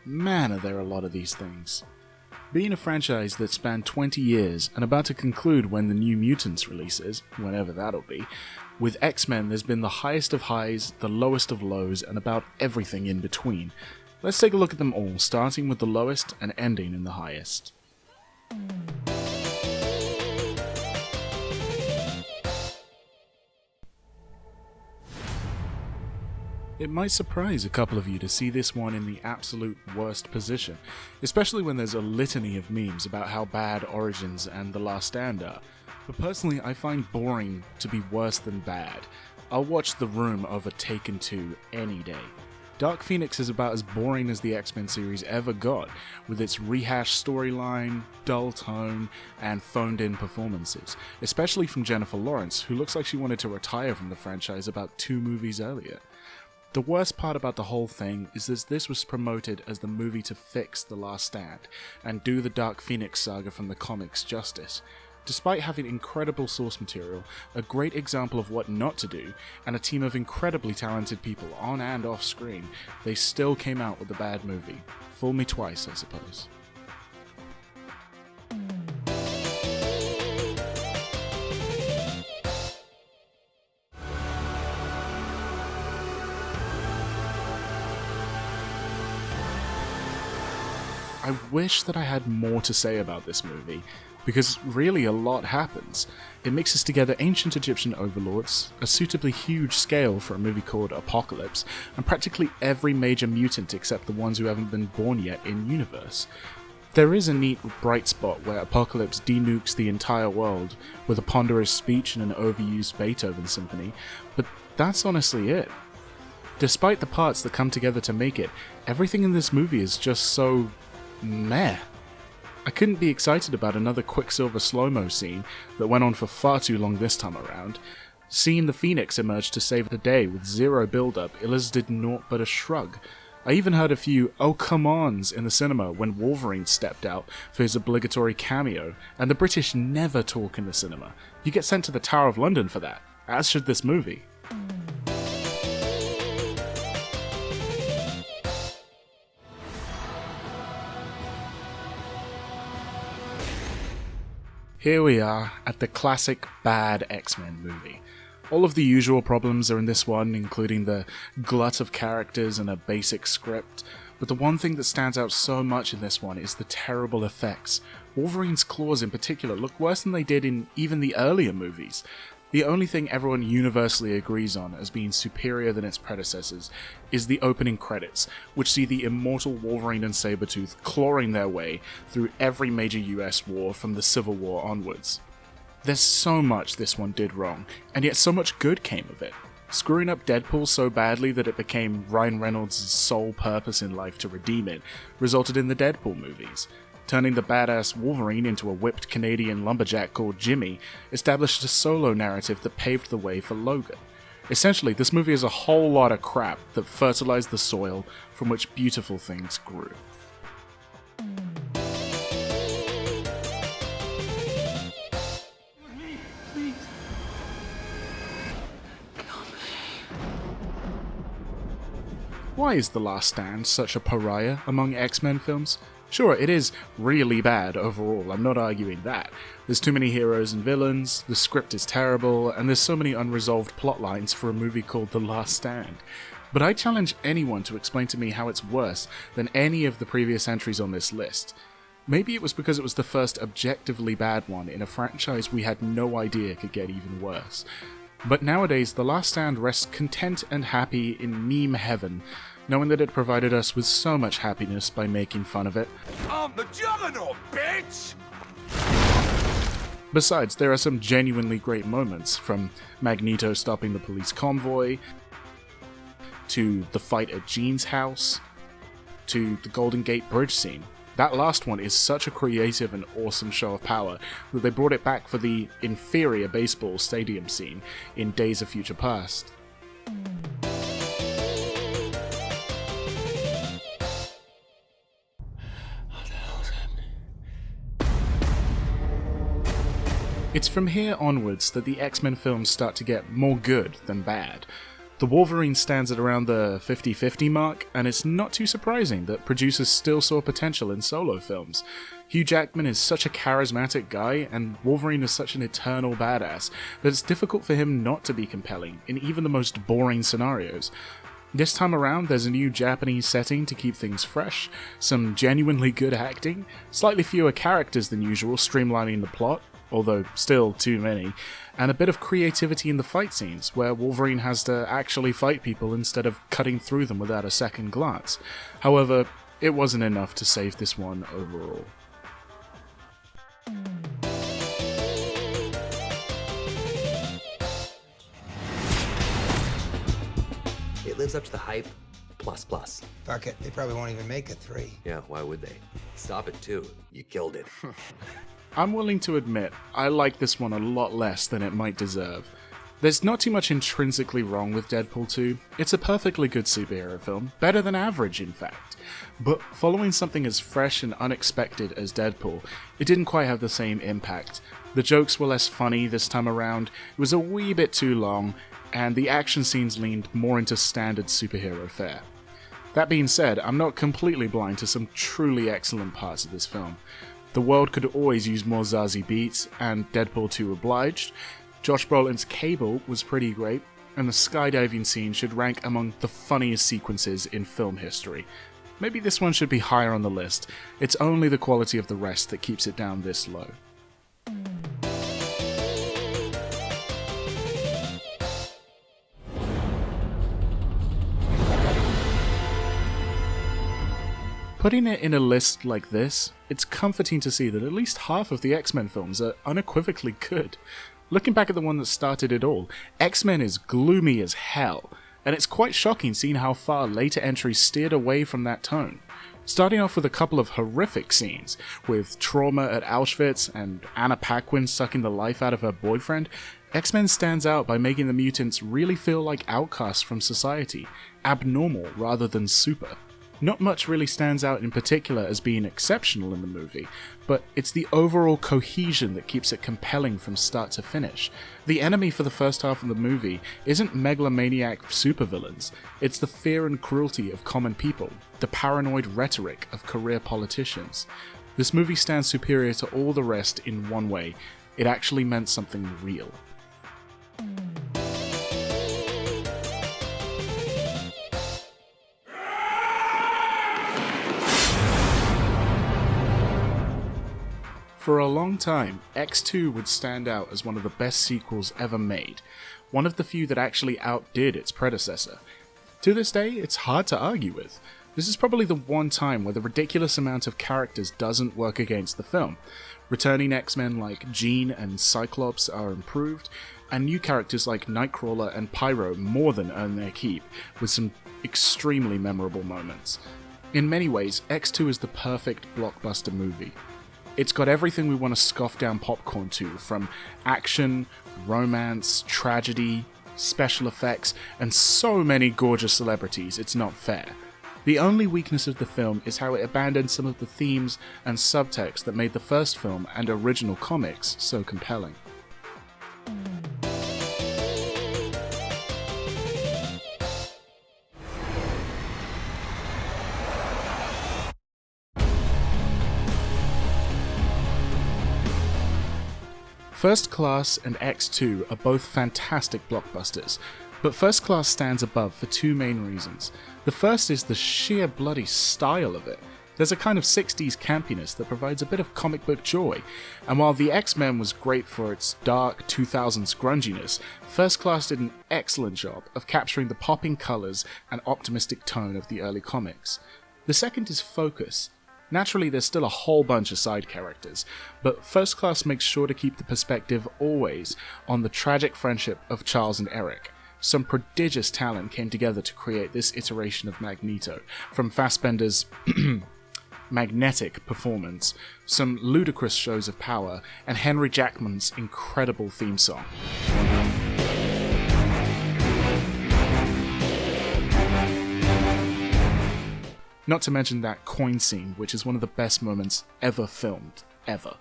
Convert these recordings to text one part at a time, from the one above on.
Man, are there a lot of these things. Being a franchise that spanned 20 years and about to conclude when the new Mutants releases, whenever that'll be, with X-Men there's been the highest of highs, the lowest of lows, and about everything in between. Let's take a look at them all, starting with the lowest and ending in the highest. It might surprise a couple of you to see this one in the absolute worst position, especially when there's a litany of memes about how bad Origins and The Last Stand are. But personally, I find boring to be worse than bad. I'll watch The Room over Taken 2 any day. Dark Phoenix is about as boring as the X-Men series ever got, with its rehashed storyline, dull tone, and phoned-in performances, especially from Jennifer Lawrence, who looks like she wanted to retire from the franchise about 2 movies earlier. The worst part about the whole thing is that this was promoted as the movie to fix The Last Stand, and do the Dark Phoenix saga from the comics justice. Despite having incredible source material, a great example of what not to do, and a team of incredibly talented people on and off screen, they still came out with a bad movie. Fool me twice, I suppose. I wish that I had more to say about this movie, because really a lot happens. It mixes together ancient Egyptian overlords, a suitably huge scale for a movie called Apocalypse, and practically every major mutant except the ones who haven't been born yet in universe. There is a neat bright spot where Apocalypse denukes the entire world with a ponderous speech and an overused Beethoven symphony, but that's honestly it. Despite the parts that come together to make it, everything in this movie is just so meh. I couldn't be excited about another Quicksilver slow-mo scene that went on for far too long this time around. Seeing the Phoenix emerge to save the day with zero build-up elicited naught but a shrug. I even heard a few "oh come ons" in the cinema when Wolverine stepped out for his obligatory cameo, and the British never talk in the cinema. You get sent to the Tower of London for that, as should this movie. Here we are, at the classic bad X-Men movie. All of the usual problems are in this one, including the glut of characters and a basic script, but the one thing that stands out so much in this one is the terrible effects. Wolverine's claws in particular look worse than they did in even the earlier movies. The only thing everyone universally agrees on as being superior than its predecessors is the opening credits, which see the immortal Wolverine and Sabretooth clawing their way through every major US war from the Civil War onwards. There's so much this one did wrong, and yet so much good came of it. Screwing up Deadpool so badly that it became Ryan Reynolds' sole purpose in life to redeem it resulted in the Deadpool movies. Turning the badass Wolverine into a whipped Canadian lumberjack called Jimmy established a solo narrative that paved the way for Logan. Essentially, this movie is a whole lot of crap that fertilized the soil from which beautiful things grew. Why is The Last Stand such a pariah among X-Men films? Sure, it is really bad overall, I'm not arguing that. There's too many heroes and villains, the script is terrible, and there's so many unresolved plot lines for a movie called The Last Stand. But I challenge anyone to explain to me how it's worse than any of the previous entries on this list. Maybe it was because it was the first objectively bad one in a franchise we had no idea could get even worse. But nowadays, The Last Stand rests content and happy in meme heaven, knowing that it provided us with so much happiness by making fun of it. I'm the Juggernaut, bitch! Besides, there are some genuinely great moments, from Magneto stopping the police convoy, to the fight at Jean's house, to the Golden Gate Bridge scene. That last one is such a creative and awesome show of power that they brought it back for the inferior baseball stadium scene in Days of Future Past. It's from here onwards that the X-Men films start to get more good than bad. The Wolverine stands at around the 50-50 mark, and it's not too surprising that producers still saw potential in solo films. Hugh Jackman is such a charismatic guy, and Wolverine is such an eternal badass, that it's difficult for him not to be compelling in even the most boring scenarios. This time around, there's a new Japanese setting to keep things fresh, some genuinely good acting, slightly fewer characters than usual streamlining the plot, although still too many, and a bit of creativity in the fight scenes, where Wolverine has to actually fight people instead of cutting through them without a second glance. However, it wasn't enough to save this one overall. It lives up to the hype, plus. Fuck it, they probably won't even make a 3. Yeah, why would they? Stop it too. You killed it. I'm willing to admit, I like this one a lot less than it might deserve. There's not too much intrinsically wrong with Deadpool 2, it's a perfectly good superhero film, better than average in fact. But following something as fresh and unexpected as Deadpool, it didn't quite have the same impact. The jokes were less funny this time around, it was a wee bit too long, and the action scenes leaned more into standard superhero fare. That being said, I'm not completely blind to some truly excellent parts of this film. The world could always use more Zazie beats, and Deadpool 2 obliged. Josh Brolin's Cable was pretty great, and the skydiving scene should rank among the funniest sequences in film history. Maybe this one should be higher on the list, it's only the quality of the rest that keeps it down this low. Putting it in a list like this, it's comforting to see that at least half of the X-Men films are unequivocally good. Looking back at the one that started it all, X-Men is gloomy as hell, and it's quite shocking seeing how far later entries steered away from that tone. Starting off with a couple of horrific scenes, with trauma at Auschwitz and Anna Paquin sucking the life out of her boyfriend, X-Men stands out by making the mutants really feel like outcasts from society, abnormal rather than super. Not much really stands out in particular as being exceptional in the movie, but it's the overall cohesion that keeps it compelling from start to finish. The enemy for the first half of the movie isn't megalomaniac supervillains, it's the fear and cruelty of common people, the paranoid rhetoric of career politicians. This movie stands superior to all the rest in one way: it actually meant something real. For a long time, X2 would stand out as one of the best sequels ever made, one of the few that actually outdid its predecessor. To this day, it's hard to argue with. This is probably the one time where the ridiculous amount of characters doesn't work against the film. Returning X-Men like Jean and Cyclops are improved, and new characters like Nightcrawler and Pyro more than earn their keep, with some extremely memorable moments. In many ways, X2 is the perfect blockbuster movie. It's got everything we want to scoff down popcorn to, from action, romance, tragedy, special effects, and so many gorgeous celebrities, it's not fair. The only weakness of the film is how it abandoned some of the themes and subtext that made the first film and original comics so compelling. First Class and X2 are both fantastic blockbusters, but First Class stands above for two main reasons. The first is the sheer bloody style of it. There's a kind of 60s campiness that provides a bit of comic book joy, and while the X-Men was great for its dark 2000s grunginess, First Class did an excellent job of capturing the popping colours and optimistic tone of the early comics. The second is focus. Naturally, there's still a whole bunch of side characters, but First Class makes sure to keep the perspective always on the tragic friendship of Charles and Eric. Some prodigious talent came together to create this iteration of Magneto, from Fassbender's magnetic performance, some ludicrous shows of power, and Henry Jackman's incredible theme song. Not to mention that coin scene, which is one of the best moments ever filmed, ever.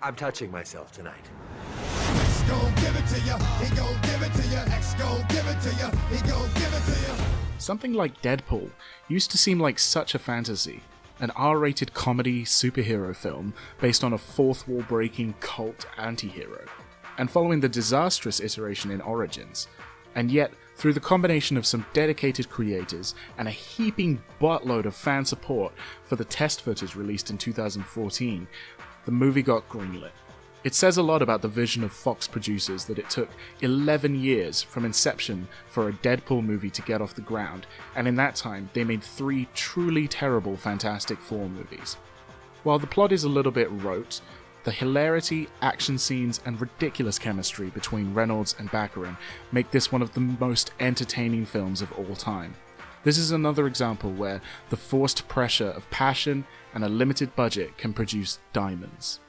I'm touching myself tonight. X gon' give it to ya, he gon' give it to ya. X gon' give it to ya, he gon' give it to ya. Something like Deadpool used to seem like such a fantasy, an R-rated comedy superhero film based on a fourth wall breaking cult anti-hero, and following the disastrous iteration in Origins. And yet, through the combination of some dedicated creators and a heaping buttload of fan support for the test footage released in 2014, the movie got greenlit. It says a lot about the vision of Fox producers that it took 11 years from inception for a Deadpool movie to get off the ground, and in that time they made 3 truly terrible Fantastic Four movies. While the plot is a little bit rote, the hilarity, action scenes, and ridiculous chemistry between Reynolds and Baccarin make this one of the most entertaining films of all time. This is another example where the forced pressure of passion and a limited budget can produce diamonds.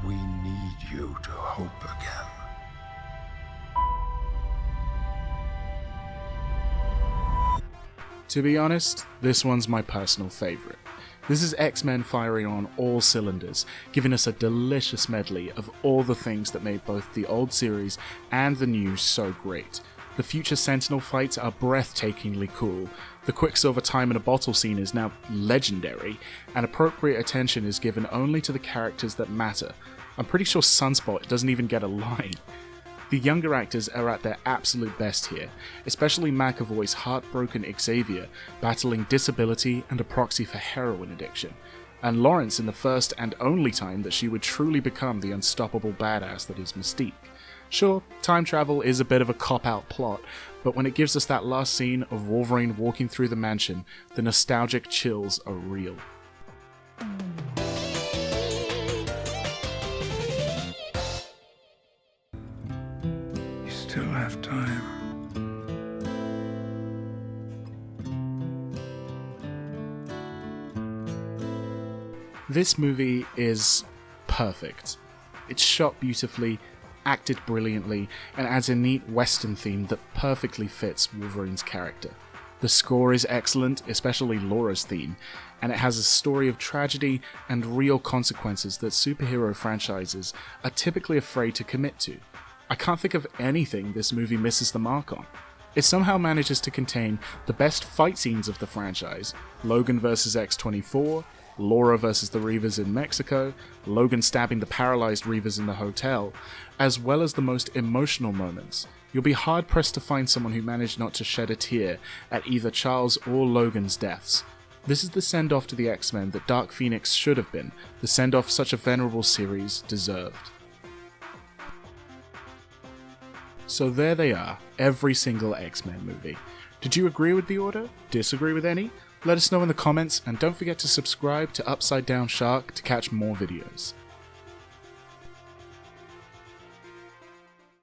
We need you to hope again. To be honest, this one's my personal favourite. This is X-Men firing on all cylinders, giving us a delicious medley of all the things that made both the old series and the new so great. The future Sentinel fights are breathtakingly cool, the Quicksilver time in a bottle scene is now legendary, and appropriate attention is given only to the characters that matter. I'm pretty sure Sunspot doesn't even get a line. The younger actors are at their absolute best here, especially McAvoy's heartbroken Xavier battling disability and a proxy for heroin addiction, and Lawrence in the first and only time that she would truly become the unstoppable badass that is Mystique. Sure, time travel is a bit of a cop-out plot, but when it gives us that last scene of Wolverine walking through the mansion, the nostalgic chills are real. You still have time. This movie is perfect. It's shot beautifully, acted brilliantly, and adds a neat western theme that perfectly fits Wolverine's character. The score is excellent, especially Laura's theme, and it has a story of tragedy and real consequences that superhero franchises are typically afraid to commit to. I can't think of anything this movie misses the mark on. It somehow manages to contain the best fight scenes of the franchise, Logan vs. X-24, Laura versus the Reavers in Mexico, Logan stabbing the paralyzed Reavers in the hotel, as well as the most emotional moments. You'll be hard-pressed to find someone who managed not to shed a tear at either Charles or Logan's deaths. This is the send-off to the X-Men that Dark Phoenix should have been, the send-off such a venerable series deserved. So there they are, every single X-Men movie. Did you agree with the order? Disagree with any? Let us know in the comments, and don't forget to subscribe to Upside Down Shark to catch more videos.